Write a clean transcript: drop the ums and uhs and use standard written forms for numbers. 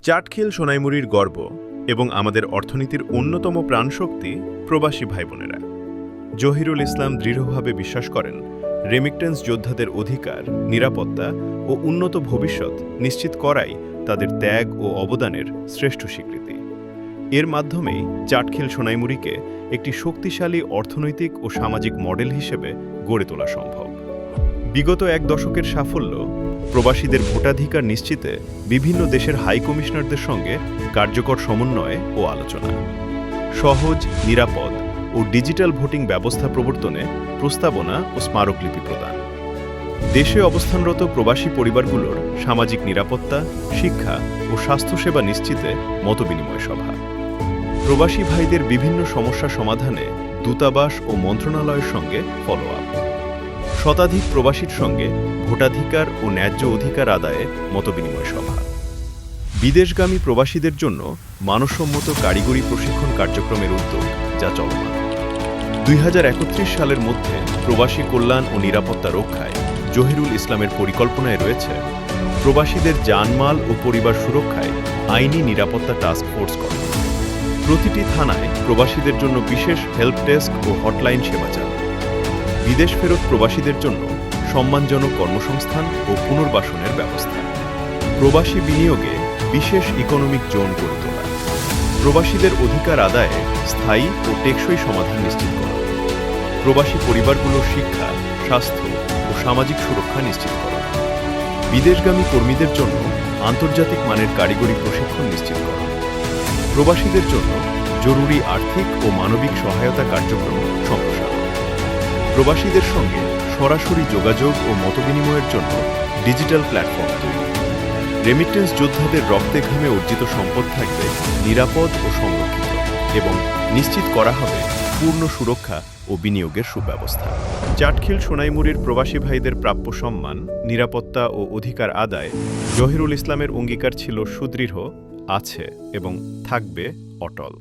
চাটখিল সোনাইমুড়ির গর্ব এবং আমাদের অর্থনীতির অন্যতম প্রাণশক্তি প্রবাসী ভাইবোনেরা। জহিরুল ইসলাম দৃঢ়ভাবে বিশ্বাস করেন, রেমিটেন্স যোদ্ধাদের অধিকার, নিরাপত্তা ও উন্নত ভবিষ্যৎ নিশ্চিত করাই তাদের ত্যাগ ও অবদানের শ্রেষ্ঠ স্বীকৃতি। এর মাধ্যমেই চাটখিল সোনাইমুড়িকে একটি শক্তিশালী অর্থনৈতিক ও সামাজিক মডেল হিসেবে গড়ে তোলা সম্ভব। বিগত এক দশকের সাফল্য, প্রবাসীদের ভোটাধিকার নিশ্চিতে বিভিন্ন দেশের হাই কমিশনারদের সঙ্গে কার্যকর সমন্বয় ও আলোচনা, সহজ, নিরাপদ ও ডিজিটাল ভোটিং ব্যবস্থা প্রবর্তনে প্রস্তাবনা ও স্মারকলিপি প্রদান, দেশে অবস্থানরত প্রবাসী পরিবারগুলোর সামাজিক নিরাপত্তা, শিক্ষা ও স্বাস্থ্যসেবা নিশ্চিতে মতবিনিময় সভা, প্রবাসী ভাইদের বিভিন্ন সমস্যা সমাধানে দূতাবাস ও মন্ত্রণালয়ের সঙ্গে ফলো আপ, শতাধিক প্রবাসীর সঙ্গে ভোটাধিকার ও ন্যায্য অধিকার আদায়ে মতবিনিময় সভা, বিদেশগামী প্রবাসীদের জন্য মানসম্মত কারিগরি প্রশিক্ষণ কার্যক্রমের উদ্যোগ যা চলমান। 2031 সালের মধ্যে প্রবাসী কল্যাণ ও নিরাপত্তা রক্ষায় জহিরুল ইসলামের পরিকল্পনায় রয়েছে প্রবাসীদের জানমাল ও পরিবার সুরক্ষায় আইনি নিরাপত্তা টাস্ক ফোর্স গঠন, প্রতিটি থানায় প্রবাসীদের জন্য বিশেষ হেল্প ডেস্ক ও হটলাইন সেবা চালু, বিদেশ ফেরত প্রবাসীদের জন্য সম্মানজনক কর্মসংস্থান ও পুনর্বাসনের ব্যবস্থা, প্রবাসী বিনিয়োগে বিশেষ ইকোনমিক জোন গড়ে তোলা, প্রবাসীদের অধিকার আদায়ে স্থায়ী ও টেকসই সমাধান নিশ্চিত করা, প্রবাসী পরিবারগুলোর শিক্ষা, স্বাস্থ্য ও সামাজিক সুরক্ষা নিশ্চিত করা, বিদেশগামী কর্মীদের জন্য আন্তর্জাতিক মানের কারিগরি প্রশিক্ষণ নিশ্চিত করা, প্রবাসীদের জন্য জরুরি আর্থিক ও মানবিক সহায়তা কার্যক্রম সম্প্রসারণ, প্রবাসীদের সঙ্গে সরাসরি যোগাযোগ ও মতবিনিময়ের জন্য ডিজিটাল প্ল্যাটফর্ম তৈরি, রেমিটেন্স যোদ্ধাদের রক্তে ঘামে অর্জিত সম্পদ থাকবে নিরাপদ ও সংরক্ষিত এবং নিশ্চিত করা হবে পূর্ণ সুরক্ষা ও বিনিয়োগের সুব্যবস্থা। চাটখিল সোনাইমুড়ির প্রবাসী ভাইদের প্রাপ্য সম্মান, নিরাপত্তা ও অধিকার আদায় জহিরুল ইসলামের অঙ্গীকার ছিল সুদৃঢ়, আছে এবং থাকবে অটল।